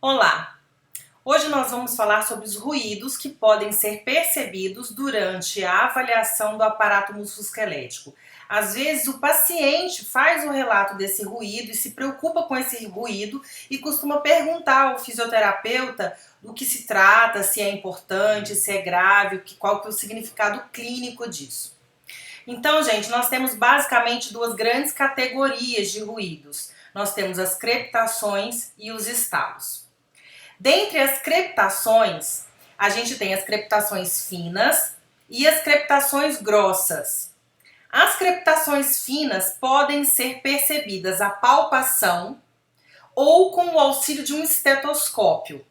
Olá! Hoje nós vamos falar sobre os ruídos que podem ser percebidos durante a avaliação do aparato musculoesquelético. Às vezes o paciente faz o relato desse ruído e se preocupa com esse ruído e costuma perguntar ao fisioterapeuta do que se trata, se é importante, se é grave, qual que é o significado clínico disso. Então, gente, nós temos basicamente duas grandes categorias de ruídos. Nós temos as crepitações e os estalos. Dentre as crepitações, a gente tem as crepitações finas e as crepitações grossas. As crepitações finas podem ser percebidas à palpação ou com o auxílio de um estetoscópio.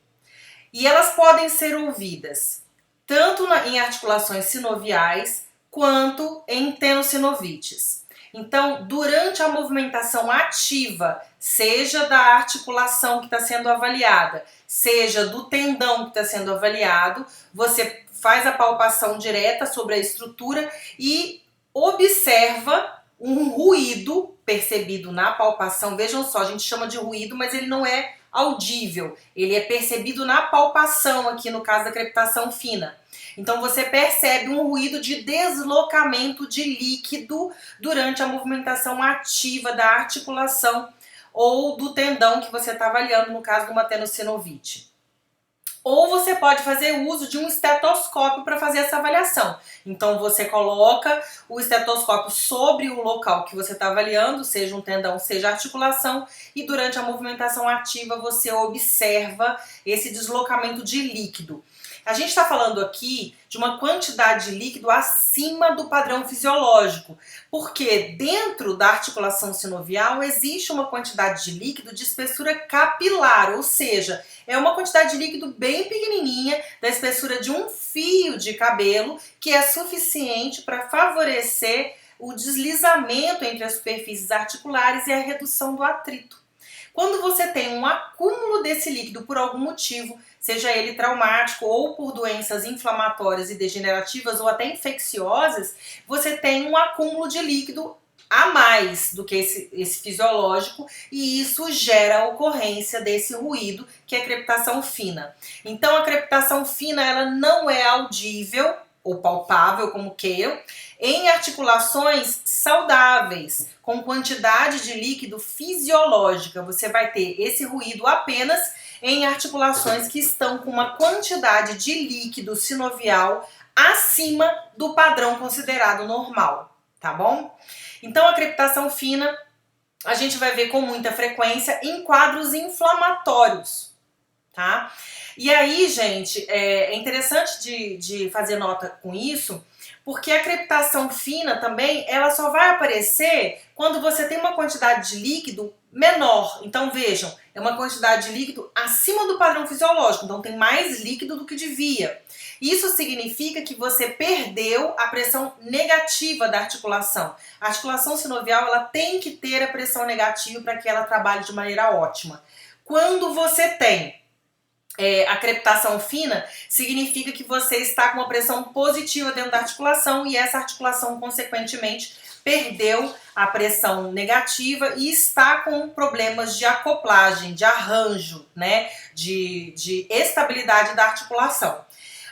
E elas podem ser ouvidas tanto em articulações sinoviais quanto em tenossinovites. Então, durante a movimentação ativa, seja da articulação que está sendo avaliada, seja do tendão que está sendo avaliado, você faz a palpação direta sobre a estrutura e observa um ruído percebido na palpação. Vejam só, a gente chama de ruído, mas ele não é audível, ele é percebido na palpação, aqui no caso da crepitação fina. Então você percebe um ruído de deslocamento de líquido durante a movimentação ativa da articulação ou do tendão que você está avaliando, no caso de uma tenossinovite. Ou você pode fazer uso de um estetoscópio para fazer essa avaliação. Então você coloca o estetoscópio sobre o local que você está avaliando, seja um tendão, seja a articulação, e durante a movimentação ativa você observa esse deslocamento de líquido. A gente está falando aqui de uma quantidade de líquido acima do padrão fisiológico, porque dentro da articulação sinovial existe uma quantidade de líquido de espessura capilar, ou seja, é uma quantidade de líquido bem pequenininha, da espessura de um fio de cabelo, que é suficiente para favorecer o deslizamento entre as superfícies articulares e a redução do atrito. Quando você tem um acúmulo desse líquido por algum motivo, seja ele traumático ou por doenças inflamatórias e degenerativas ou até infecciosas, você tem um acúmulo de líquido a mais do que esse fisiológico, e isso gera a ocorrência desse ruído, que é a crepitação fina. Então a crepitação fina ela não é audível ou palpável, como queiram, em articulações saudáveis, com quantidade de líquido fisiológica. Você vai ter esse ruído apenas em articulações que estão com uma quantidade de líquido sinovial acima do padrão considerado normal, tá bom? Então a crepitação fina a gente vai ver com muita frequência em quadros inflamatórios, tá? E aí, gente, é interessante de fazer nota com isso, porque a crepitação fina também, ela só vai aparecer quando você tem uma quantidade de líquido menor. Então, vejam, é uma quantidade de líquido acima do padrão fisiológico, então tem mais líquido do que devia. Isso significa que você perdeu a pressão negativa da articulação. A articulação sinovial, ela tem que ter a pressão negativa para que ela trabalhe de maneira ótima. Quando você tem a crepitação fina, significa que você está com uma pressão positiva dentro da articulação e essa articulação, consequentemente, perdeu a pressão negativa e está com problemas de acoplagem, de arranjo, né, de estabilidade da articulação.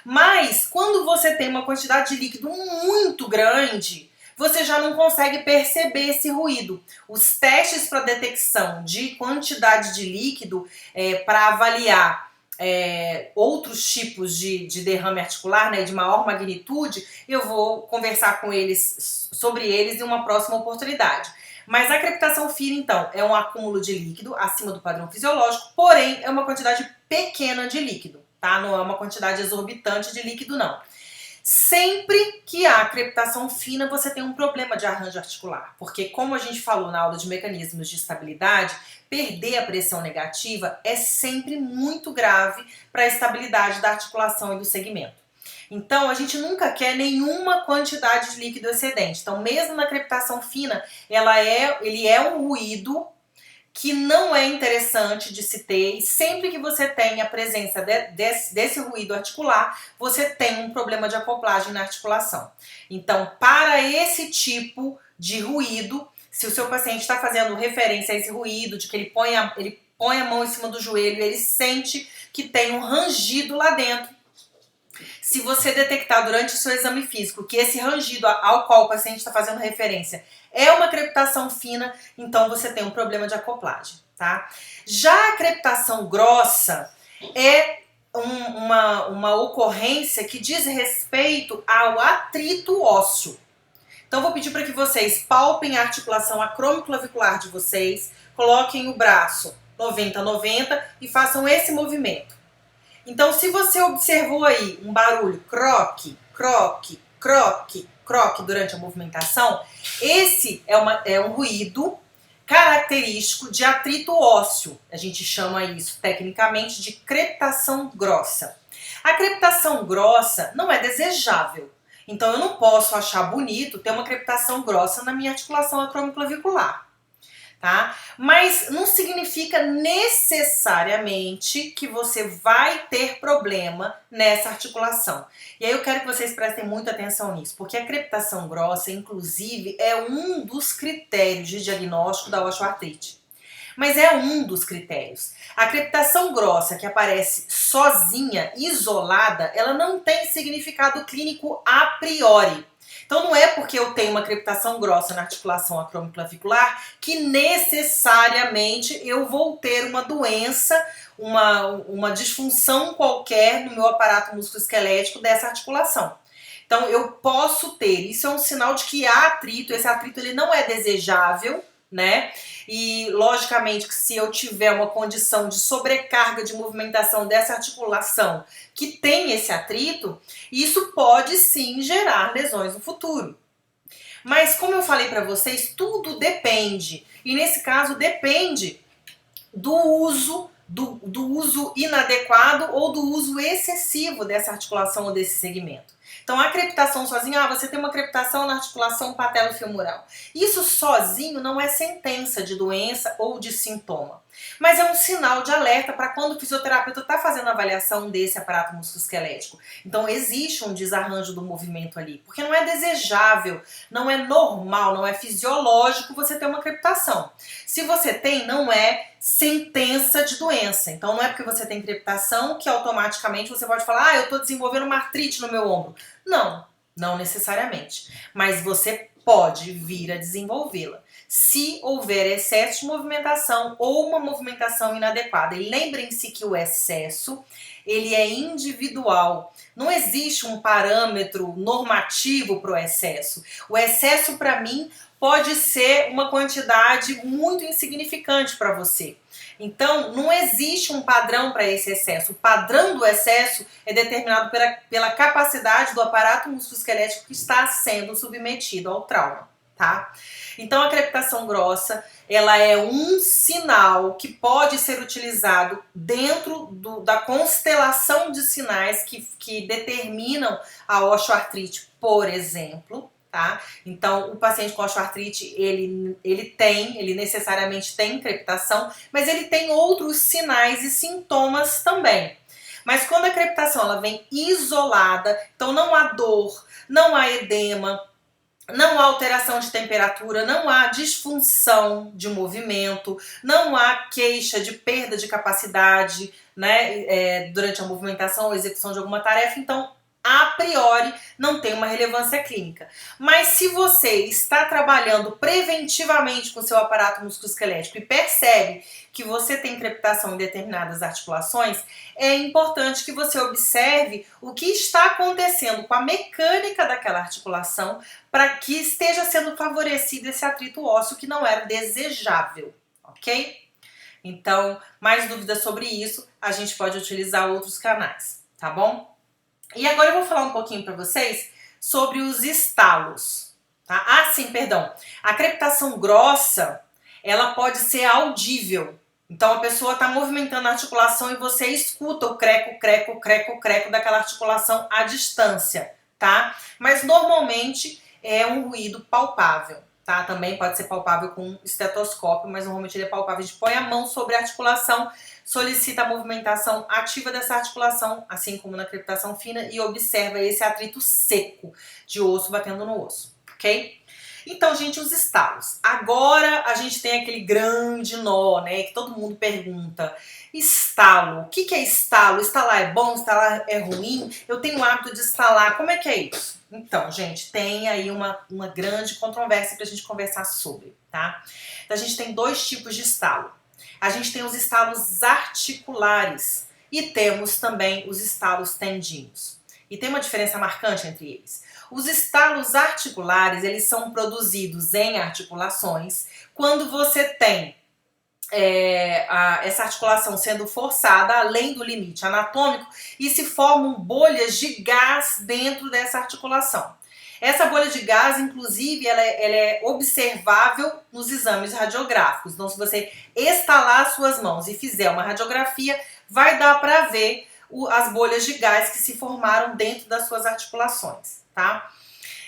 Mas, quando você tem uma quantidade de líquido muito grande, você já não consegue perceber esse ruído. Os testes para detecção de quantidade de líquido para avaliar outros tipos de derrame articular, né, de maior magnitude, eu vou conversar com eles sobre eles em uma próxima oportunidade. Mas a crepitação fina, então, é um acúmulo de líquido acima do padrão fisiológico, porém é uma quantidade pequena de líquido, tá? Não é uma quantidade exorbitante de líquido, não. Sempre que há crepitação fina, você tem um problema de arranjo articular, porque como a gente falou na aula de mecanismos de estabilidade, perder a pressão negativa é sempre muito grave para a estabilidade da articulação e do segmento. Então, a gente nunca quer nenhuma quantidade de líquido excedente. Então, mesmo na crepitação fina, ele é um ruído que não é interessante de se ter, e sempre que você tem a presença desse ruído articular, você tem um problema de acoplagem na articulação. Então, para esse tipo de ruído, se o seu paciente está fazendo referência a esse ruído, de que ele põe a mão em cima do joelho, ele sente que tem um rangido lá dentro. Se você detectar durante o seu exame físico que esse rangido ao qual o paciente está fazendo referência é uma crepitação fina, então você tem um problema de acoplagem, tá? Já a crepitação grossa é uma ocorrência que diz respeito ao atrito ósseo. Então vou pedir para que vocês palpem a articulação acromioclavicular de vocês, coloquem o braço 90-90 e façam esse movimento. Então, se você observou aí um barulho croque, croque, croque, croque durante a movimentação, esse é um ruído característico de atrito ósseo. A gente chama isso tecnicamente de crepitação grossa. A crepitação grossa não é desejável. Então, eu não posso achar bonito ter uma crepitação grossa na minha articulação acromioclavicular. Tá? Mas não significa necessariamente que você vai ter problema nessa articulação. E aí eu quero que vocês prestem muita atenção nisso, porque a crepitação grossa, inclusive, é um dos critérios de diagnóstico da osteoartrite. Mas é um dos critérios. A crepitação grossa que aparece sozinha, isolada, ela não tem significado clínico a priori. Então não é porque eu tenho uma crepitação grossa na articulação acromioclavicular que necessariamente eu vou ter uma doença, uma disfunção qualquer no meu aparato musculoesquelético dessa articulação. Então eu posso ter, isso é um sinal de que há atrito, esse atrito ele não é desejável, né? E logicamente que se eu tiver uma condição de sobrecarga de movimentação dessa articulação que tem esse atrito, isso pode sim gerar lesões no futuro. Mas como eu falei para vocês, tudo depende. E nesse caso depende do uso inadequado ou do uso excessivo dessa articulação ou desse segmento. Então a crepitação sozinha, você tem uma crepitação na articulação patelofemoral. Isso sozinho não é sentença de doença ou de sintoma, mas é um sinal de alerta para quando o fisioterapeuta está fazendo a avaliação desse aparato musculoesquelético. Então existe um desarranjo do movimento ali, porque não é desejável, não é normal, não é fisiológico você ter uma crepitação. Se você tem, não é sentença de doença. Então não é porque você tem crepitação que automaticamente você pode falar, eu estou desenvolvendo uma artrite no meu ombro. Não, não necessariamente. Mas você pode vir a desenvolvê-la se houver excesso de movimentação ou uma movimentação inadequada. E lembrem-se que o excesso, ele é individual. Não existe um parâmetro normativo para o excesso. O excesso, para mim, pode ser uma quantidade muito insignificante para você. Então, não existe um padrão para esse excesso. O padrão do excesso é determinado pela capacidade do aparato musculoesquelético que está sendo submetido ao trauma, tá? Então, a crepitação grossa, ela é um sinal que pode ser utilizado dentro da constelação de sinais que determinam a osteoartrite, por exemplo. Tá? Então, o paciente com osteoartrite, ele necessariamente tem crepitação, mas ele tem outros sinais e sintomas também. Mas quando a crepitação ela vem isolada, então não há dor, não há edema, não há alteração de temperatura, não há disfunção de movimento, não há queixa de perda de capacidade, né, durante a movimentação ou execução de alguma tarefa, então a priori não tem uma relevância clínica. Mas se você está trabalhando preventivamente com o seu aparato musculoesquelético e percebe que você tem crepitação em determinadas articulações, é importante que você observe o que está acontecendo com a mecânica daquela articulação para que esteja sendo favorecido esse atrito ósseo que não era desejável, ok? Então, mais dúvidas sobre isso, a gente pode utilizar outros canais, tá bom? E agora eu vou falar um pouquinho para vocês sobre os estalos, tá? Ah, sim, perdão. A crepitação grossa, ela pode ser audível. Então a pessoa está movimentando a articulação e você escuta o creco, creco, creco, creco daquela articulação à distância, tá? Mas normalmente é um ruído palpável, tá? Também pode ser palpável com estetoscópio, mas normalmente ele é palpável. A gente põe a mão sobre a articulação, solicita a movimentação ativa dessa articulação, assim como na crepitação fina, e observa esse atrito seco de osso batendo no osso, ok? Então, gente, os estalos. Agora a gente tem aquele grande nó, né, que todo mundo pergunta. Estalo, o que que é estalo? Estalar é bom, estalar é ruim? Eu tenho o hábito de estalar, como é que é isso? Então, gente, tem aí uma grande controvérsia pra gente conversar sobre, tá? Então, a gente tem dois tipos de estalo. A gente tem os estalos articulares e temos também os estalos tendinhos. E tem uma diferença marcante entre eles. Os estalos articulares, eles são produzidos em articulações quando você tem essa articulação sendo forçada além do limite anatômico e se formam bolhas de gás dentro dessa articulação. Essa bolha de gás, inclusive, ela é observável nos exames radiográficos. Então, se você estalar suas mãos e fizer uma radiografia, vai dar para ver as bolhas de gás que se formaram dentro das suas articulações, tá?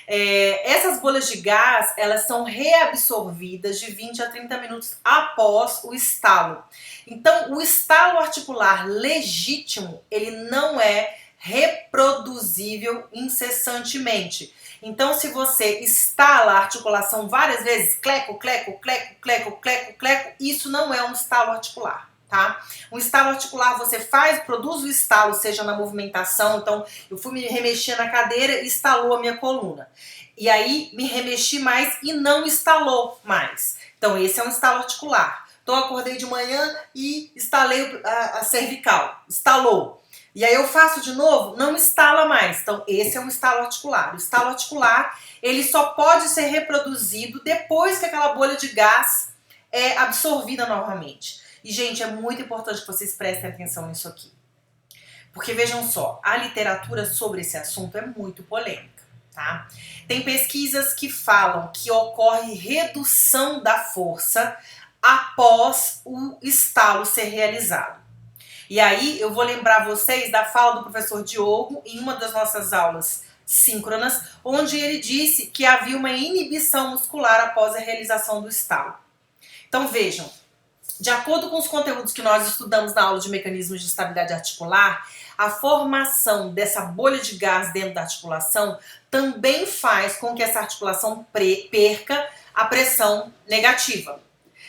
Essas bolhas de gás, elas são reabsorvidas de 20 a 30 minutos após o estalo. Então, o estalo articular legítimo, ele não é reproduzível incessantemente. Então, se você estala a articulação várias vezes, cleco, cleco, cleco, cleco, cleco, cleco, isso não é um estalo articular, tá? Um estalo articular você produz o estalo, seja na movimentação, então eu fui me remexer na cadeira e estalou a minha coluna. E aí me remexi mais e não estalou mais. Então esse é um estalo articular. Então eu acordei de manhã e estalei a cervical, estalou. E aí eu faço de novo, não estala mais. Então esse é um estalo articular. O estalo articular, ele só pode ser reproduzido depois que aquela bolha de gás é absorvida novamente. E, gente, é muito importante que vocês prestem atenção nisso aqui. Porque, vejam só, a literatura sobre esse assunto é muito polêmica, tá? Tem pesquisas que falam que ocorre redução da força após o estalo ser realizado. E aí, eu vou lembrar vocês da fala do professor Diogo em uma das nossas aulas síncronas, onde ele disse que havia uma inibição muscular após a realização do estalo. Então, vejam, de acordo com os conteúdos que nós estudamos na aula de mecanismos de estabilidade articular, a formação dessa bolha de gás dentro da articulação também faz com que essa articulação perca a pressão negativa.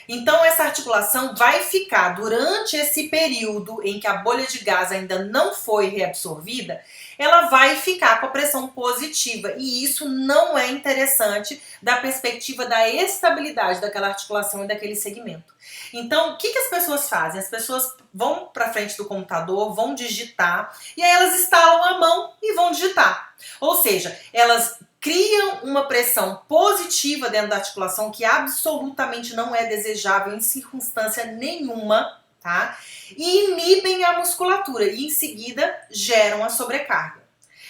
Então, essa articulação vai ficar, durante esse período em que a bolha de gás ainda não foi reabsorvida, ela vai ficar com a pressão positiva. E isso não é interessante da perspectiva da estabilidade daquela articulação e daquele segmento. Então, o que as pessoas fazem? As pessoas vão para frente do computador, vão digitar, e aí elas estalam a mão e vão digitar. Ou seja, elas criam uma pressão positiva dentro da articulação que absolutamente não é desejável em circunstância nenhuma, tá? E inibem a musculatura e em seguida geram a sobrecarga.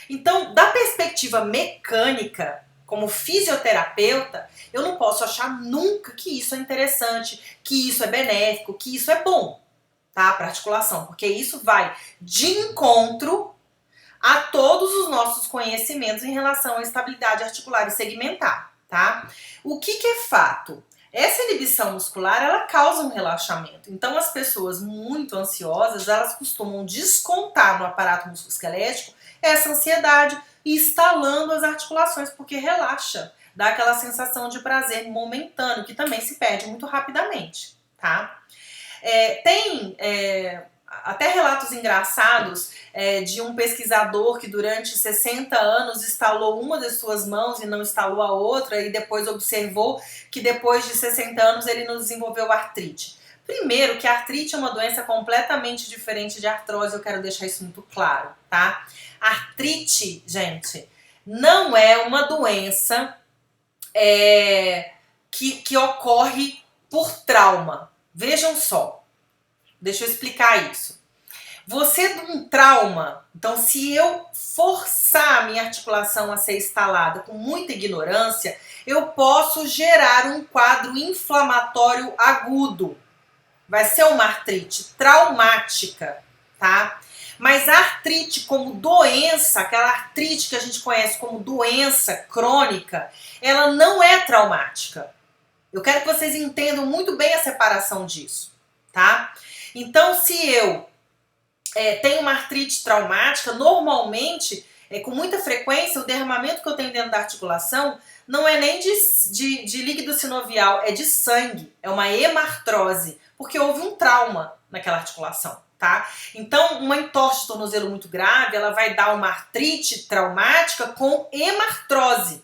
Então, da perspectiva mecânica, como fisioterapeuta, eu não posso achar nunca que isso é interessante, que isso é benéfico, que isso é bom, tá? Para articulação, porque isso vai de encontro a todos os nossos conhecimentos em relação à estabilidade articular e segmentar, tá? O que é fato? Essa inibição muscular, ela causa um relaxamento. Então, as pessoas muito ansiosas, elas costumam descontar no aparato musculoesquelético essa ansiedade e estalando as articulações, porque relaxa, dá aquela sensação de prazer momentâneo, que também se perde muito rapidamente, tá? Tem até relatos engraçados de um pesquisador que durante 60 anos estalou uma das suas mãos e não estalou a outra e depois observou que depois de 60 anos ele não desenvolveu artrite. Primeiro, que a artrite é uma doença completamente diferente de artrose, eu quero deixar isso muito claro, tá? Artrite, gente, não é uma doença que ocorre por trauma. Vejam só, deixa eu explicar isso. Você de um trauma, então se eu forçar a minha articulação a ser estalada com muita ignorância, eu posso gerar um quadro inflamatório agudo. Vai ser uma artrite traumática, tá? Mas a artrite como doença, aquela artrite que a gente conhece como doença crônica, ela não é traumática. Eu quero que vocês entendam muito bem a separação disso, tá? Então, se eu tenho uma artrite traumática, normalmente com muita frequência, o derramamento que eu tenho dentro da articulação não é nem de líquido sinovial, é de sangue, é uma hemartrose, porque houve um trauma naquela articulação, tá? Então, uma entorse de tornozelo muito grave, ela vai dar uma artrite traumática com hemartrose.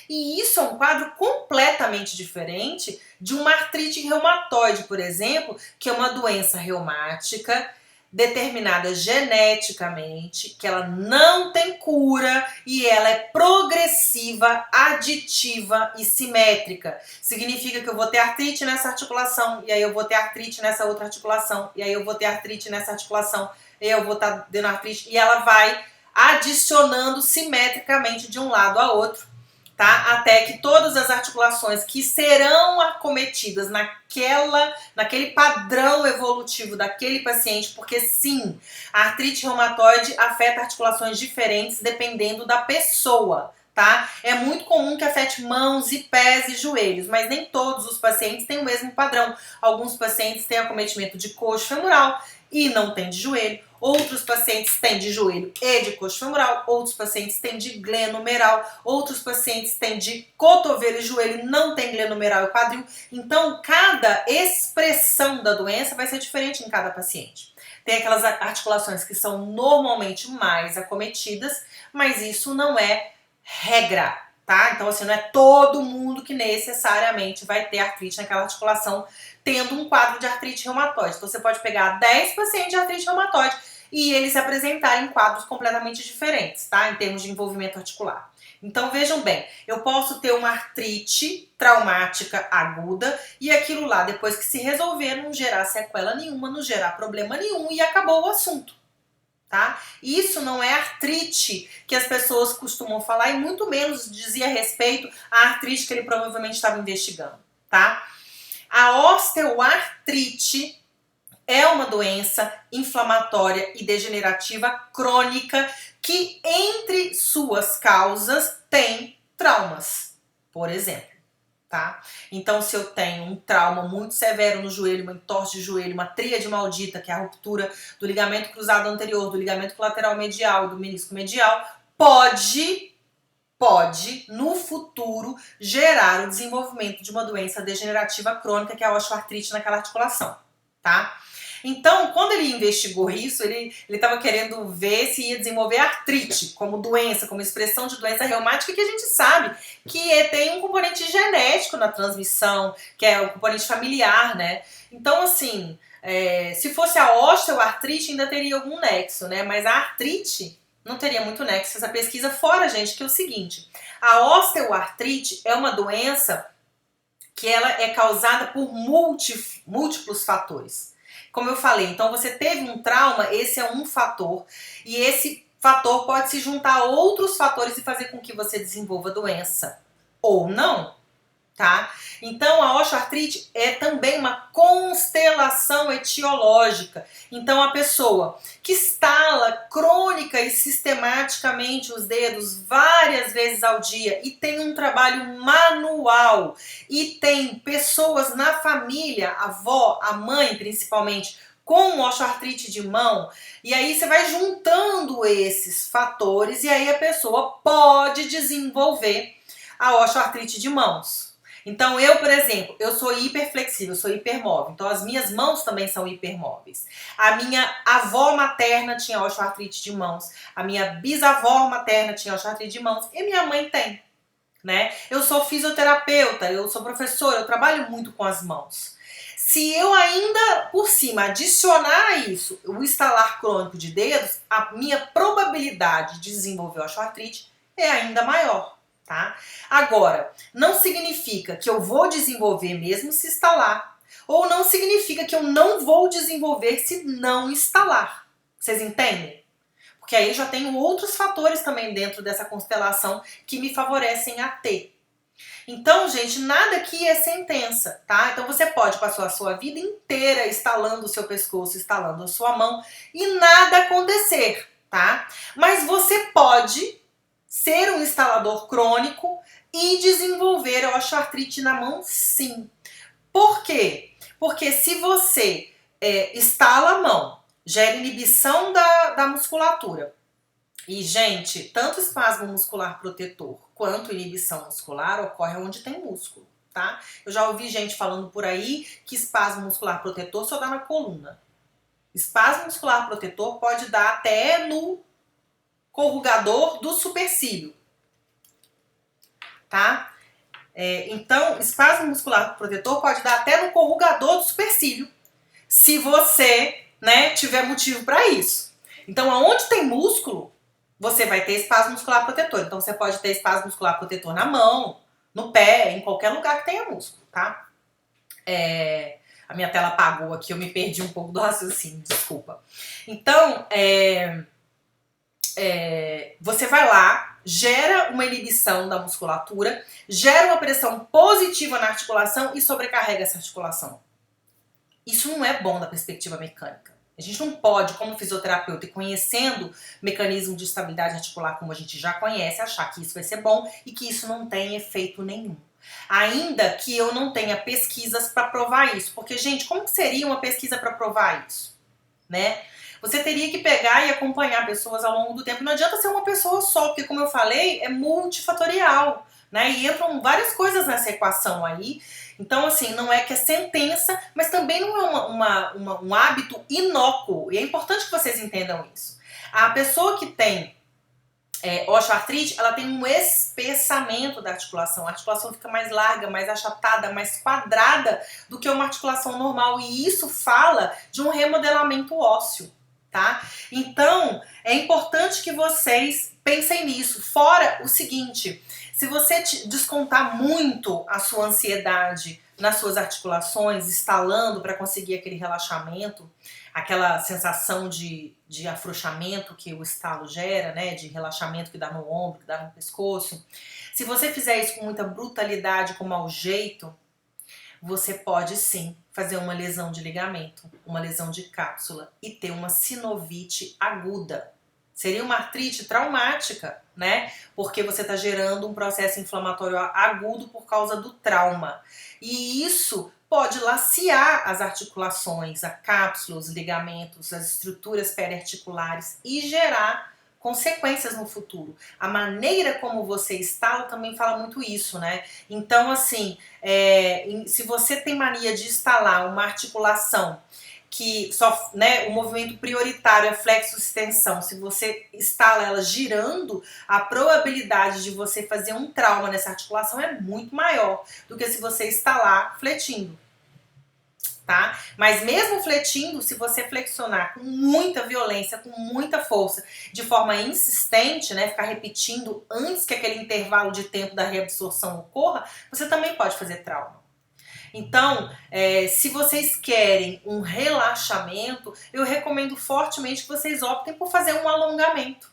E isso é um quadro completamente diferente de uma artrite reumatoide, por exemplo, que é uma doença reumática determinada geneticamente, que ela não tem cura e ela é progressiva, aditiva e simétrica. Significa que eu vou ter artrite nessa articulação, e aí eu vou ter artrite nessa outra articulação, e aí eu vou ter artrite nessa articulação, e aí eu vou estar dando artrite, e ela vai adicionando simetricamente de um lado a outro, tá? Até que todas as articulações que serão acometidas naquele padrão evolutivo daquele paciente, porque sim, a artrite reumatoide afeta articulações diferentes dependendo da pessoa, tá? É muito comum que afete mãos e pés e joelhos, mas nem todos os pacientes têm o mesmo padrão. Alguns pacientes têm acometimento de coxo femoral e não tem de joelho. Outros pacientes têm de joelho e de coxo femoral, outros pacientes têm de glenomeral, outros pacientes têm de cotovelo e joelho e não tem glenomeral e quadril. Então, cada expressão da doença vai ser diferente em cada paciente. Tem aquelas articulações que são normalmente mais acometidas, mas isso não é regra, tá? Então, assim, não é todo mundo que necessariamente vai ter artrite naquela articulação tendo um quadro de artrite reumatoide. Então, você pode pegar 10 pacientes de artrite reumatoide e eles se apresentarem em quadros completamente diferentes, tá? Em termos de envolvimento articular. Então, vejam bem, eu posso ter uma artrite traumática aguda e aquilo lá, depois que se resolver, não gerar sequela nenhuma, não gerar problema nenhum e acabou o assunto, tá? Isso não é artrite que as pessoas costumam falar e muito menos dizia respeito à artrite que ele provavelmente estava investigando, tá? A osteoartrite é uma doença inflamatória e degenerativa crônica que, entre suas causas, tem traumas, por exemplo, tá? Então, se eu tenho um trauma muito severo no joelho, uma entorse de joelho, uma tríade maldita, que é a ruptura do ligamento cruzado anterior, do ligamento colateral medial e do menisco medial, pode, no futuro, gerar o desenvolvimento de uma doença degenerativa crônica, que é a osteoartrite naquela articulação, tá? Então, quando ele investigou isso, ele estava querendo ver se ia desenvolver artrite como doença, como expressão de doença reumática, que a gente sabe que tem um componente genético na transmissão, que é o componente familiar, né? Então, assim, se fosse a osteoartrite, ainda teria algum nexo, né? Mas a artrite não teria muito nexo. Essa pesquisa fora, gente, que é o seguinte: a osteoartrite é uma doença que ela é causada por múltiplos fatores. Como eu falei, então você teve um trauma, esse é um fator, e esse fator pode se juntar a outros fatores e fazer com que você desenvolva doença, ou não, tá? Então a osteoartrite é também uma constelação etiológica. Então a pessoa que estala crônica e sistematicamente os dedos várias vezes ao dia e tem um trabalho manual e tem pessoas na família, a avó, a mãe principalmente, com osteoartrite de mão, e aí você vai juntando esses fatores e aí a pessoa pode desenvolver a osteoartrite de mãos. Então eu, por exemplo, eu sou hiperflexível, eu sou hipermóvel, então as minhas mãos também são hipermóveis. A minha avó materna tinha osteoartrite de mãos, a minha bisavó materna tinha osteoartrite de mãos e minha mãe tem, né? Eu sou fisioterapeuta, eu sou professora, eu trabalho muito com as mãos. Se eu ainda, por cima, adicionar a isso o estalar crônico de dedos, a minha probabilidade de desenvolver osteoartrite é ainda maior. Tá? Agora, não significa que eu vou desenvolver mesmo se estalar, ou não significa que eu não vou desenvolver se não estalar. Vocês entendem? Porque aí eu já tenho outros fatores também dentro dessa constelação que me favorecem a ter. Então, gente, nada aqui é sentença, tá? Então você pode passar a sua vida inteira estalando o seu pescoço, estalando a sua mão e nada acontecer, tá? Mas você pode ser um instalador crônico e desenvolver a osteoartrite na mão, sim. Por quê? Porque se você estala a mão, gera inibição da musculatura, E, gente, tanto espasmo muscular protetor quanto inibição muscular ocorre onde tem músculo, tá? Eu já ouvi gente falando por aí que espasmo muscular protetor só dá na coluna. Espasmo muscular protetor pode dar até no corrugador do supercílio, tá? Então, espasmo muscular protetor pode dar até no corrugador do supercílio, se você, né, tiver motivo para isso. Então, aonde tem músculo, você vai ter espasmo muscular protetor. Então, você pode ter espasmo muscular protetor na mão, no pé, em qualquer lugar que tenha músculo, tá? A minha tela apagou aqui, eu me perdi um pouco do raciocínio, desculpa. Então, você vai lá, gera uma inibição da musculatura, gera uma pressão positiva na articulação e sobrecarrega essa articulação. Isso não é bom da perspectiva mecânica. A gente não pode, como fisioterapeuta, e conhecendo mecanismo de estabilidade articular como a gente já conhece, achar que isso vai ser bom e que isso não tem efeito nenhum. Ainda que eu não tenha pesquisas para provar isso. Porque, gente, como que seria uma pesquisa para provar isso? Né? Você teria que pegar e acompanhar pessoas ao longo do tempo. Não adianta ser uma pessoa só, porque, como eu falei, é multifatorial, né? E entram várias coisas nessa equação aí. Então, assim, não é que é sentença, mas também não é um hábito inócuo. E é importante que vocês entendam isso. A pessoa que tem osteoartrite, ela tem um espessamento da articulação. A articulação fica mais larga, mais achatada, mais quadrada do que uma articulação normal. E isso fala de um remodelamento ósseo, tá? Então, é importante que vocês pensem nisso. Fora o seguinte, se você descontar muito a sua ansiedade nas suas articulações, estalando para conseguir aquele relaxamento, aquela sensação de afrouxamento que o estalo gera, né, de relaxamento que dá no ombro, que dá no pescoço. Se você fizer isso com muita brutalidade, com mau jeito, você pode sim fazer uma lesão de ligamento, uma lesão de cápsula e ter uma sinovite aguda. Seria uma artrite traumática, né? Porque você está gerando um processo inflamatório agudo por causa do trauma. E isso pode lacear as articulações, a cápsula, os ligamentos, as estruturas periarticulares e gerar consequências no futuro. A maneira como você estala também fala muito isso, né? Então, assim, se você tem mania de estalar uma articulação que só, né, o movimento prioritário é flexo-extensão, se você instala ela girando, a probabilidade de você fazer um trauma nessa articulação é muito maior do que se você instalar fletindo. Tá? Mas mesmo fletindo, se você flexionar com muita violência, com muita força, de forma insistente, né, ficar repetindo antes que aquele intervalo de tempo da reabsorção ocorra, você também pode fazer trauma. Então, se vocês querem um relaxamento, eu recomendo fortemente que vocês optem por fazer um alongamento.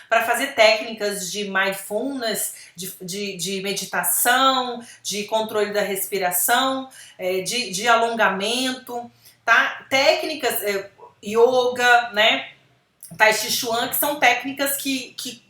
Para fazer técnicas de mindfulness, de meditação, de controle da respiração, de alongamento, tá? Técnicas, yoga, né? Tai Chi Chuan, que são técnicas que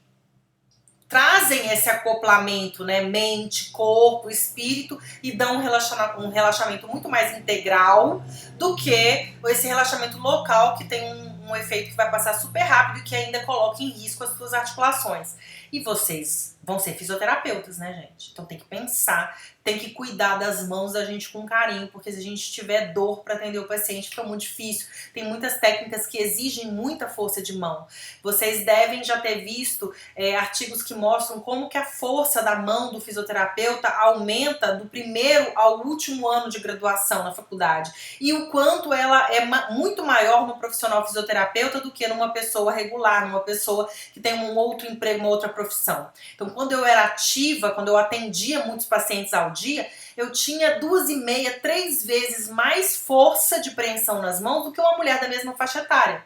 trazem esse acoplamento, né, mente, corpo, espírito, e dão um relaxamento muito mais integral do que esse relaxamento local que tem um efeito que vai passar super rápido e que ainda coloca em risco as suas articulações. E vocês vão ser fisioterapeutas, né, gente? Então tem que pensar, tem que cuidar das mãos da gente com carinho, porque se a gente tiver dor para atender o paciente fica muito difícil. Tem muitas técnicas que exigem muita força de mão. Vocês devem já ter visto artigos que mostram como que a força da mão do fisioterapeuta aumenta do primeiro ao último ano de graduação na faculdade. E o quanto ela é muito maior no profissional fisioterapeuta do que numa pessoa regular, numa pessoa que tem um outro emprego, uma outra profissão. Então, quando eu era ativa, quando eu atendia muitos pacientes ao dia, eu tinha 2,5, 3 vezes mais força de preensão nas mãos do que uma mulher da mesma faixa etária.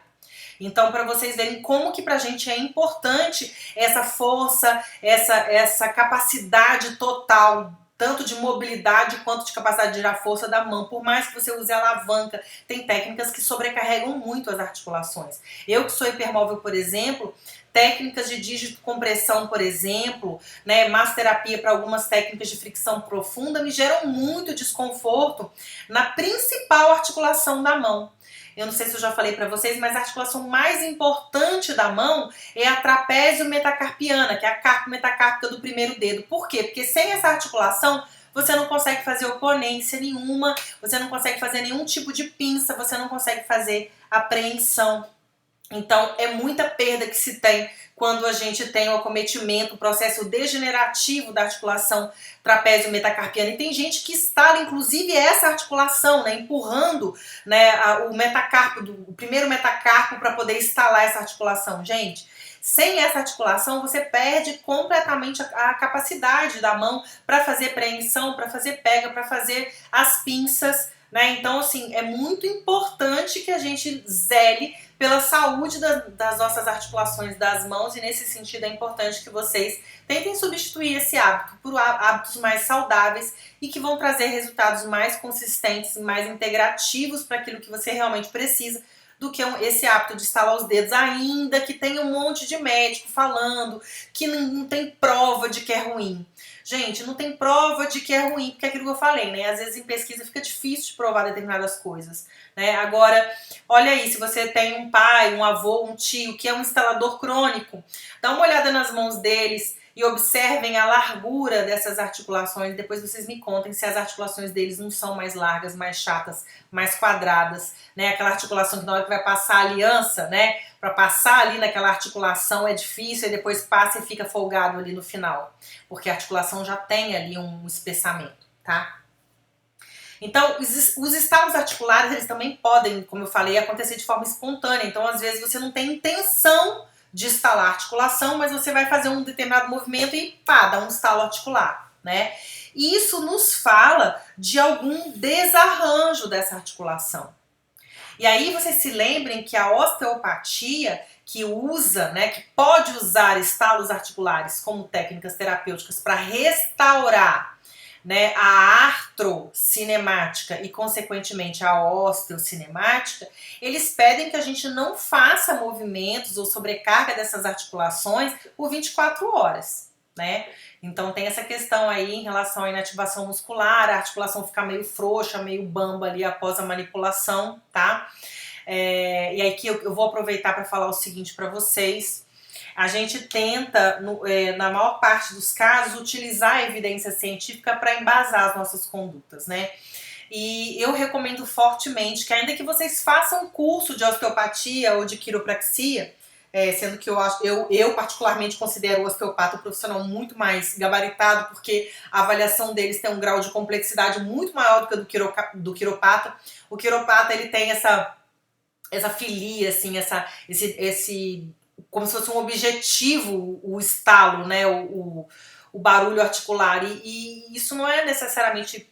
Então, para vocês verem como que pra gente é importante essa força, essa capacidade total, tanto de mobilidade quanto de capacidade de gerar força da mão. Por mais que você use alavanca, tem técnicas que sobrecarregam muito as articulações. Eu que sou hipermóvel, por exemplo, técnicas de dígito compressão, por exemplo, né, massoterapia para algumas técnicas de fricção profunda me geram muito desconforto na principal articulação da mão. Eu não sei se eu já falei para vocês, mas a articulação mais importante da mão é a trapézio metacarpiana, que é a carpo metacárpica do primeiro dedo. Por quê? Porque sem essa articulação, você não consegue fazer oponência nenhuma, você não consegue fazer nenhum tipo de pinça, você não consegue fazer apreensão. Então, é muita perda que se tem quando a gente tem o acometimento, o processo degenerativo da articulação trapézio metacarpiana. E tem gente que instala, inclusive, essa articulação, né, empurrando, né, o metacarpo, o primeiro metacarpo para poder instalar essa articulação. Gente, sem essa articulação, você perde completamente a capacidade da mão para fazer preensão, para fazer pega, para fazer as pinças, né? Então, assim, é muito importante que a gente zele pela saúde das nossas articulações das mãos, e nesse sentido é importante que vocês tentem substituir esse hábito por hábitos mais saudáveis e que vão trazer resultados mais consistentes e mais integrativos para aquilo que você realmente precisa, do que esse hábito de estalar os dedos, ainda que tenha um monte de médico falando que não tem prova de que é ruim. Gente, não tem prova de que é ruim, porque é aquilo que eu falei, né? Às vezes em pesquisa fica difícil de provar determinadas coisas, né? Agora, olha aí, se você tem um pai, um avô, um tio que é um instalador crônico, dá uma olhada nas mãos deles e observem a largura dessas articulações. Depois vocês me contem se as articulações deles não são mais largas, mais chatas, mais quadradas, né? Aquela articulação que na hora que vai passar a aliança, né? Para passar ali naquela articulação é difícil, e depois passa e fica folgado ali no final, porque a articulação já tem ali um espessamento, tá? Então, os estalos articulares, eles também podem, como eu falei, acontecer de forma espontânea. Então, às vezes, você não tem intenção de estalar a articulação, mas você vai fazer um determinado movimento e pá, dá um estalo articular, né? E isso nos fala de algum desarranjo dessa articulação. E aí vocês se lembrem que a osteopatia, que usa, né, que pode usar estalos articulares como técnicas terapêuticas para restaurar, né, a artrocinemática e, consequentemente, a osteocinemática, eles pedem que a gente não faça movimentos ou sobrecarga dessas articulações por 24 horas, né? Então tem essa questão aí em relação à inativação muscular, a articulação ficar meio frouxa, meio bamba ali após a manipulação, tá? E aí que eu vou aproveitar para falar o seguinte para vocês. A gente tenta, na maior parte dos casos, utilizar a evidência científica para embasar as nossas condutas, né? E eu recomendo fortemente que, ainda que vocês façam curso de osteopatia ou de quiropraxia, sendo que eu particularmente considero o osteopata um profissional muito mais gabaritado, porque a avaliação deles tem um grau de complexidade muito maior do que do quiropata. O quiropata, ele tem essa filia, assim, esse como se fosse um objetivo, o estalo, né, o barulho articular, e isso não é necessariamente,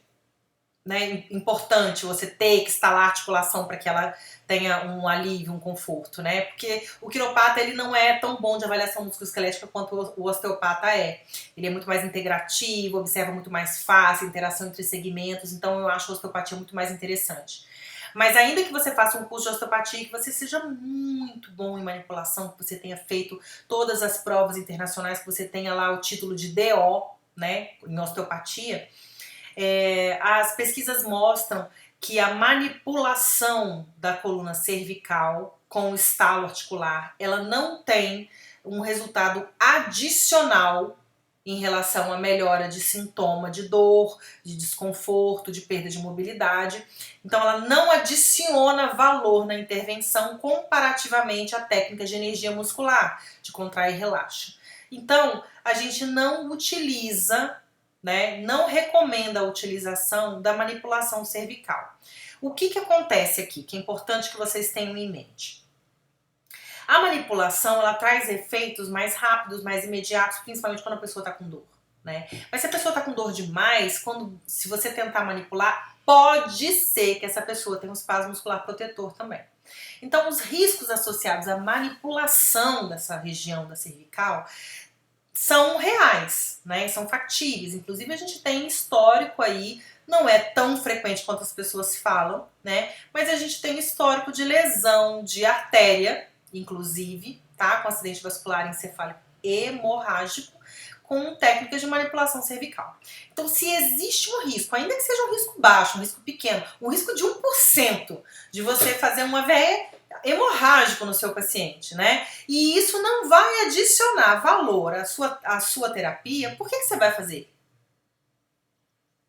né, importante você ter que estalar a articulação para que ela tenha um alívio, um conforto, né? Porque o quiropata, ele não é tão bom de avaliação musculoesquelética quanto o osteopata é. Ele é muito mais integrativo, observa muito mais fácil, interação entre segmentos, então eu acho a osteopatia muito mais interessante. Mas ainda que você faça um curso de osteopatia, que você seja muito bom em manipulação, que você tenha feito todas as provas internacionais, que você tenha lá o título de DO, né, em osteopatia, as pesquisas mostram que a manipulação da coluna cervical com o estalo articular, ela não tem um resultado adicional em relação à melhora de sintoma de dor, de desconforto, de perda de mobilidade. Então ela não adiciona valor na intervenção comparativamente à técnica de energia muscular, de contrai e relaxa. Então a gente não utiliza, né, não recomenda a utilização da manipulação cervical. O que acontece aqui, que é importante que vocês tenham em mente? A manipulação, ela traz efeitos mais rápidos, mais imediatos, principalmente quando a pessoa está com dor, né? Mas se a pessoa está com dor demais, se você tentar manipular, pode ser que essa pessoa tenha um espasmo muscular protetor também. Então, os riscos associados à manipulação dessa região da cervical são reais, né? São factíveis. Inclusive, a gente tem histórico aí, não é tão frequente quanto as pessoas falam, né? Mas a gente tem histórico de lesão de artéria, inclusive, tá? Com acidente vascular encefálico hemorrágico, com técnicas de manipulação cervical. Então, se existe um risco, ainda que seja um risco baixo, um risco pequeno, um risco de 1% de você fazer um AVE hemorrágico no seu paciente, né? E isso não vai adicionar valor à sua terapia, por que você vai fazer?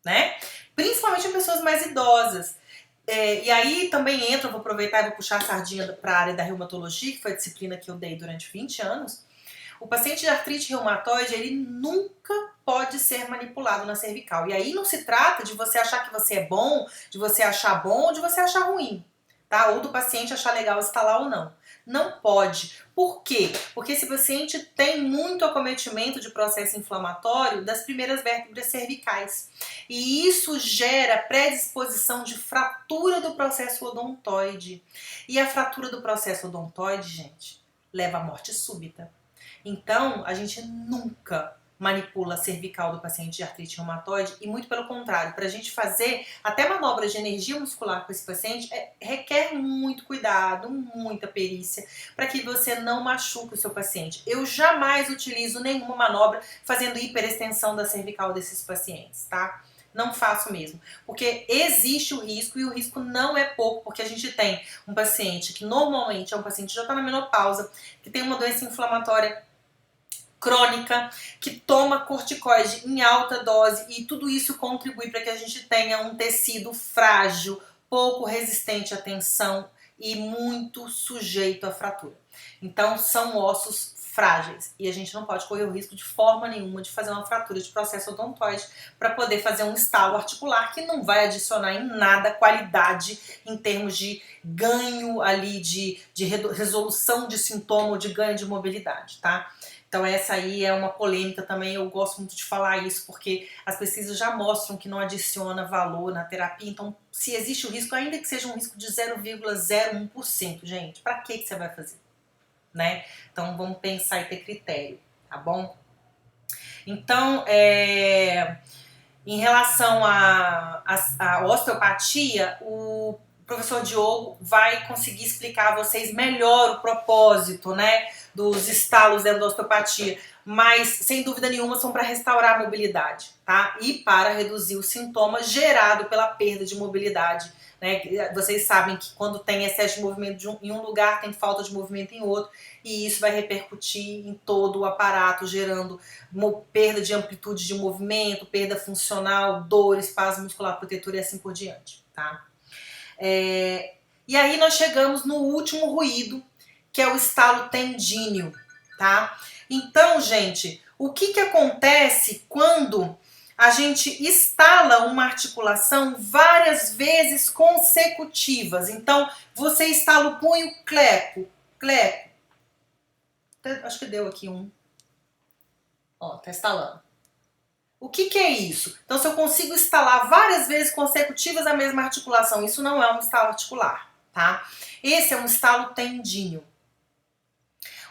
Né? Principalmente em pessoas mais idosas. E aí também entra, vou aproveitar e vou puxar a sardinha para a área da reumatologia, que foi a disciplina que eu dei durante 20 anos. O paciente de artrite reumatoide, ele nunca pode ser manipulado na cervical. E aí não se trata de você achar que você é bom, de você achar bom ou de você achar ruim, tá? Ou do paciente achar legal instalar ou não. Não pode. Por quê? Porque esse paciente tem muito acometimento de processo inflamatório das primeiras vértebras cervicais. E isso gera predisposição de fratura do processo odontoide. E a fratura do processo odontoide, gente, leva à morte súbita. Então, a gente nunca manipula a cervical do paciente de artrite reumatoide e muito pelo contrário, para a gente fazer até manobras de energia muscular com esse paciente requer muito cuidado, muita perícia, para que você não machuque o seu paciente. Eu jamais utilizo nenhuma manobra fazendo hiperextensão da cervical desses pacientes, tá? Não faço mesmo, porque existe o risco e o risco não é pouco, porque a gente tem um paciente que normalmente é um paciente que já está na menopausa, que tem uma doença inflamatória crônica, que toma corticoide em alta dose e tudo isso contribui para que a gente tenha um tecido frágil, pouco resistente à tensão e muito sujeito à fratura. Então são ossos frágeis e a gente não pode correr o risco de forma nenhuma de fazer uma fratura de processo odontoide para poder fazer um estalo articular que não vai adicionar em nada qualidade em termos de ganho ali de resolução de sintoma ou de ganho de mobilidade, tá? Então essa aí é uma polêmica também, eu gosto muito de falar isso, porque as pesquisas já mostram que não adiciona valor na terapia, então se existe o risco, ainda que seja um risco de 0,01%, gente, para que você vai fazer? Né? Então vamos pensar e ter critério, tá bom? Então, em relação à osteopatia, o professor Diogo vai conseguir explicar a vocês melhor o propósito, né, dos estalos dentro da osteopatia, mas sem dúvida nenhuma são para restaurar a mobilidade, tá? E para reduzir o sintoma gerado pela perda de mobilidade, né? Vocês sabem que quando tem excesso de movimento em um lugar, tem falta de movimento em outro, e isso vai repercutir em todo o aparato, gerando perda de amplitude de movimento, perda funcional, dor, espasmo muscular protetor e assim por diante, tá? E aí nós chegamos no último ruído, que é o estalo tendíneo, tá? Então, gente, o que acontece quando a gente estala uma articulação várias vezes consecutivas? Então, você estala o punho, cleco, cleco. Acho que deu aqui um. Ó, tá estalando. O que é isso? Então, se eu consigo estalar várias vezes consecutivas a mesma articulação, isso não é um estalo articular, tá? Esse é um estalo tendíneo.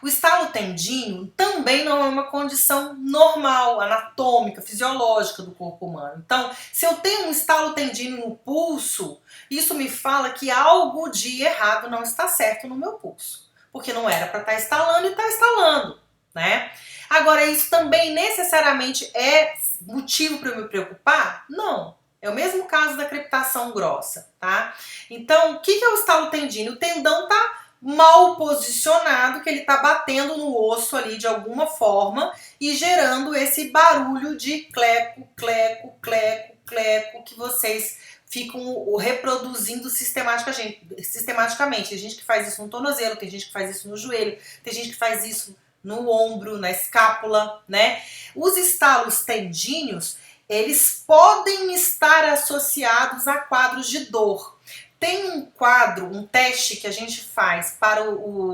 O estalo tendíneo também não é uma condição normal, anatômica, fisiológica do corpo humano. Então, se eu tenho um estalo tendíneo no pulso, isso me fala que algo de errado não está certo no meu pulso. Porque não era para estar estalando e está estalando, né? Agora, isso também necessariamente é motivo para eu me preocupar? Não. É o mesmo caso da crepitação grossa, tá? Então, o que é o estalo tendíneo? O tendão tá mal posicionado, que ele está batendo no osso ali de alguma forma e gerando esse barulho de cleco, cleco, cleco, cleco, que vocês ficam reproduzindo sistematicamente. Tem gente que faz isso no tornozelo, tem gente que faz isso no joelho, tem gente que faz isso no ombro, na escápula, né? Os estalos tendíneos, eles podem estar associados a quadros de dor. Tem um quadro, um teste que a gente faz para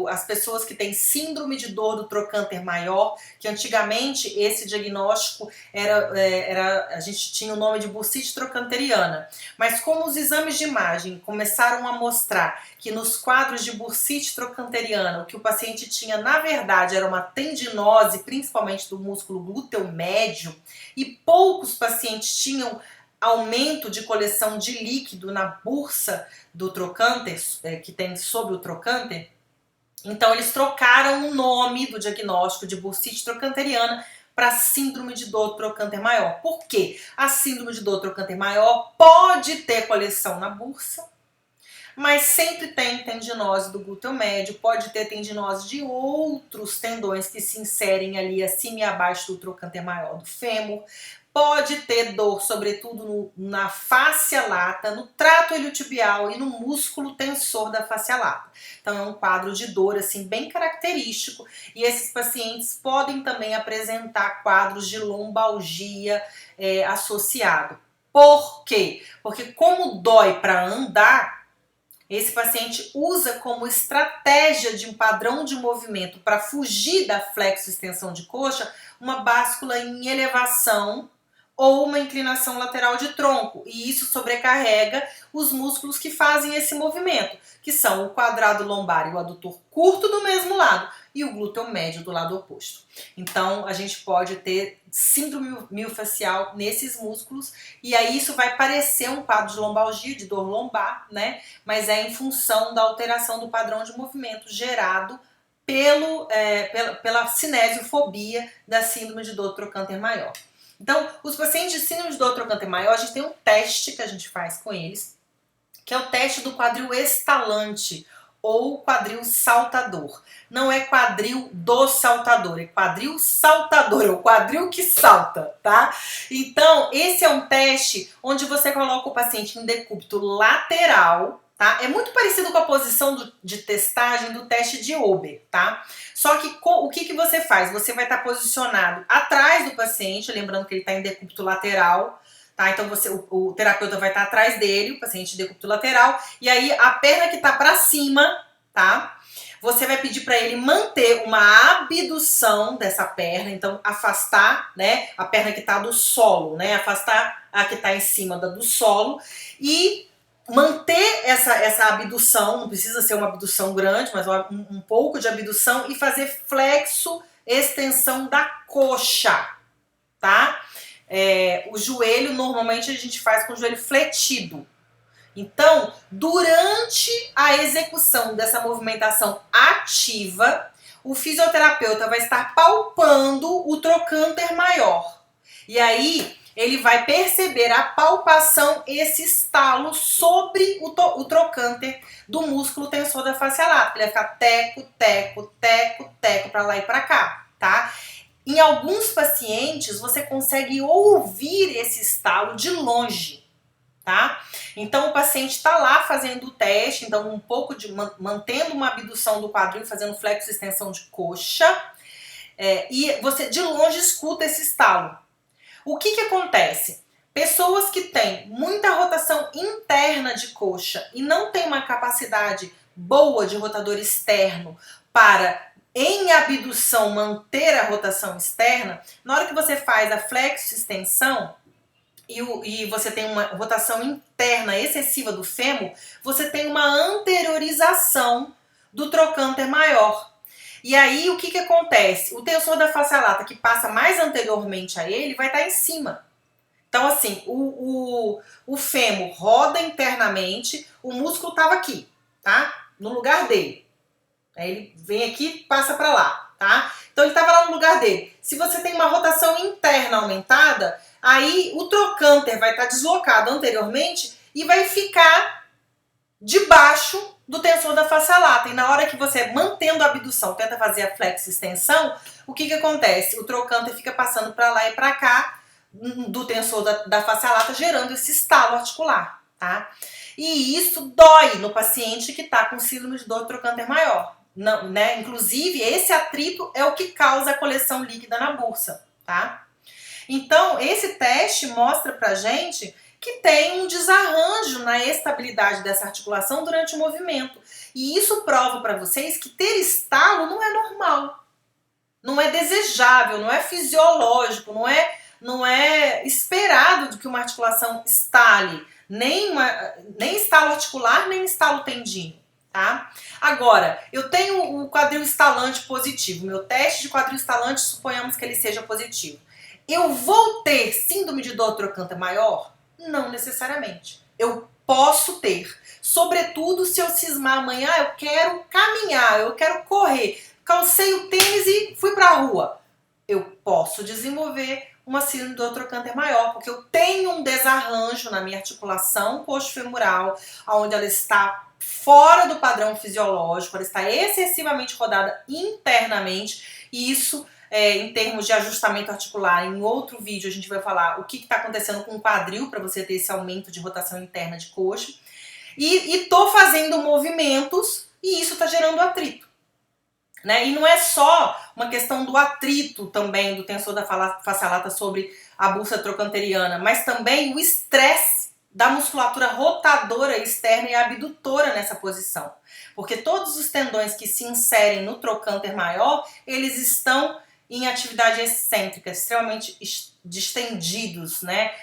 as pessoas que têm síndrome de dor do trocânter maior, que antigamente esse diagnóstico a gente tinha o nome de bursite trocanteriana. Mas como os exames de imagem começaram a mostrar que nos quadros de bursite trocanteriana, o que o paciente tinha, na verdade, era uma tendinose, principalmente do músculo glúteo médio, e poucos pacientes tinham aumento de coleção de líquido na bursa do trocânter, que tem sobre o trocânter. Então eles trocaram o nome do diagnóstico de bursite trocanteriana para síndrome de dor trocânter maior. Por quê? A síndrome de dor trocânter maior pode ter coleção na bursa, mas sempre tem tendinose do glúteo médio, pode ter tendinose de outros tendões que se inserem ali acima e abaixo do trocânter maior do fêmur, pode ter dor, sobretudo na fáscia lata, no trato iliotibial e no músculo tensor da fáscia lata. Então é um quadro de dor assim bem característico, e esses pacientes podem também apresentar quadros de lombalgia associado. Por quê? Porque como dói para andar, esse paciente usa como estratégia de um padrão de movimento para fugir da flexo-extensão de coxa uma báscula em elevação ou uma inclinação lateral de tronco, e isso sobrecarrega os músculos que fazem esse movimento, que são o quadrado lombar e o adutor curto do mesmo lado e o glúteo médio do lado oposto. Então a gente pode ter síndrome miofascial nesses músculos, e aí isso vai parecer um quadro de lombalgia, de dor lombar, né? Mas é em função da alteração do padrão de movimento gerado pela cinesiofobia da síndrome de dor trocânter maior. Então, os pacientes de síndrome de dor trocânter maior, a gente tem um teste que a gente faz com eles, que é o teste do quadril estalante ou quadril saltador. Não é quadril do saltador, é quadril saltador, é o quadril que salta, tá? Então, esse é um teste onde você coloca o paciente em decúbito lateral, tá? É muito parecido com a posição de testagem do teste de Ober, tá? Só que o que você faz? Você vai estar posicionado atrás do paciente, lembrando que ele está em decúbito lateral, tá? Então o terapeuta vai estar atrás dele, o paciente em decúbito lateral, e aí a perna que está para cima, tá? Você vai pedir para ele manter uma abdução dessa perna, então afastar, né, a perna que está do solo, né? Afastar a que está em cima do solo e manter essa abdução, não precisa ser uma abdução grande, mas um pouco de abdução, e fazer flexo, extensão da coxa, tá? O joelho, normalmente a gente faz com o joelho fletido. Então, durante a execução dessa movimentação ativa, o fisioterapeuta vai estar palpando o trocânter maior. E aí, ele vai perceber a palpação, esse estalo sobre o trocânter do músculo tensor da face lata. Ele vai ficar teco, teco, teco, teco para lá e para cá, tá? Em alguns pacientes, você consegue ouvir esse estalo de longe, tá? Então, o paciente está lá fazendo o teste, então um pouco mantendo uma abdução do quadril, fazendo flexo extensão de coxa, e você de longe escuta esse estalo. O que acontece? Pessoas que têm muita rotação interna de coxa e não têm uma capacidade boa de rotador externo para, em abdução, manter a rotação externa, na hora que você faz a flexo-extensão e você tem uma rotação interna excessiva do fêmur, você tem uma anteriorização do trocânter maior. E aí, o que acontece? O tensor da face lata, que passa mais anteriormente a ele, vai estar em cima. Então, assim, o fêmur roda internamente, o músculo estava aqui, tá? No lugar dele. Aí ele vem aqui e passa para lá, tá? Então, ele estava lá no lugar dele. Se você tem uma rotação interna aumentada, aí o trocânter vai estar deslocado anteriormente e vai ficar debaixo do tensor da face lata. E na hora que você, mantendo a abdução, tenta fazer a flexo-extensão, o que acontece? O trocânter fica passando para lá e para cá do tensor da face lata, gerando esse estalo articular, tá? E isso dói no paciente que está com síndrome de dor trocânter maior. Não, né? Inclusive, esse atrito é o que causa a coleção líquida na bursa, tá? Então, esse teste mostra pra gente que tem um desarranjo na estabilidade dessa articulação durante o movimento. E isso prova para vocês que ter estalo não é normal, não é desejável, não é fisiológico, não é esperado de que uma articulação estale, nem estalo articular, nem estalo tendíneo, tá? Agora, eu tenho o quadril estalante positivo, meu teste de quadril estalante, suponhamos que ele seja positivo. Eu vou ter síndrome de dor trocânter maior? Não necessariamente. Eu posso ter. Sobretudo se eu cismar amanhã, eu quero caminhar, eu quero correr. Calcei o tênis e fui pra rua. eu posso desenvolver uma síndrome do trocânter maior, porque eu tenho um desarranjo na minha articulação coxofemoral, onde ela está fora do padrão fisiológico, ela está excessivamente rodada internamente, e isso, em termos de ajustamento articular, em outro vídeo a gente vai falar o que está acontecendo com o quadril para você ter esse aumento de rotação interna de coxa, e tô fazendo movimentos e isso está gerando atrito. Né? E não é só uma questão do atrito também do tensor da fascia lata sobre a búlsara trocanteriana, mas também o estresse da musculatura rotadora externa e abdutora nessa posição. Porque todos os tendões que se inserem no trocânter maior, eles estão em atividade excêntrica, extremamente distendidos, né?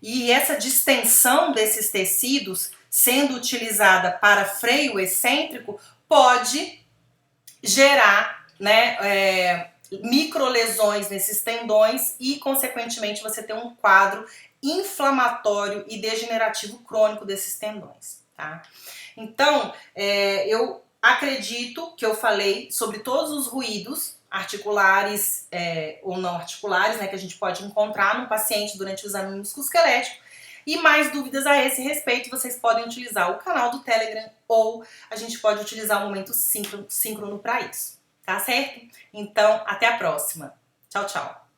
E essa distensão desses tecidos, sendo utilizada para freio excêntrico, pode gerar, né, microlesões nesses tendões e, consequentemente, você ter um quadro inflamatório e degenerativo crônico desses tendões, tá? Então, eu acredito que eu falei sobre todos os ruídos articulares ou não articulares, né, que a gente pode encontrar no paciente durante o exame musculoesquelético. E mais dúvidas a esse respeito, vocês podem utilizar o canal do Telegram ou a gente pode utilizar o momento síncrono para isso, tá certo? Então, até a próxima. Tchau, tchau.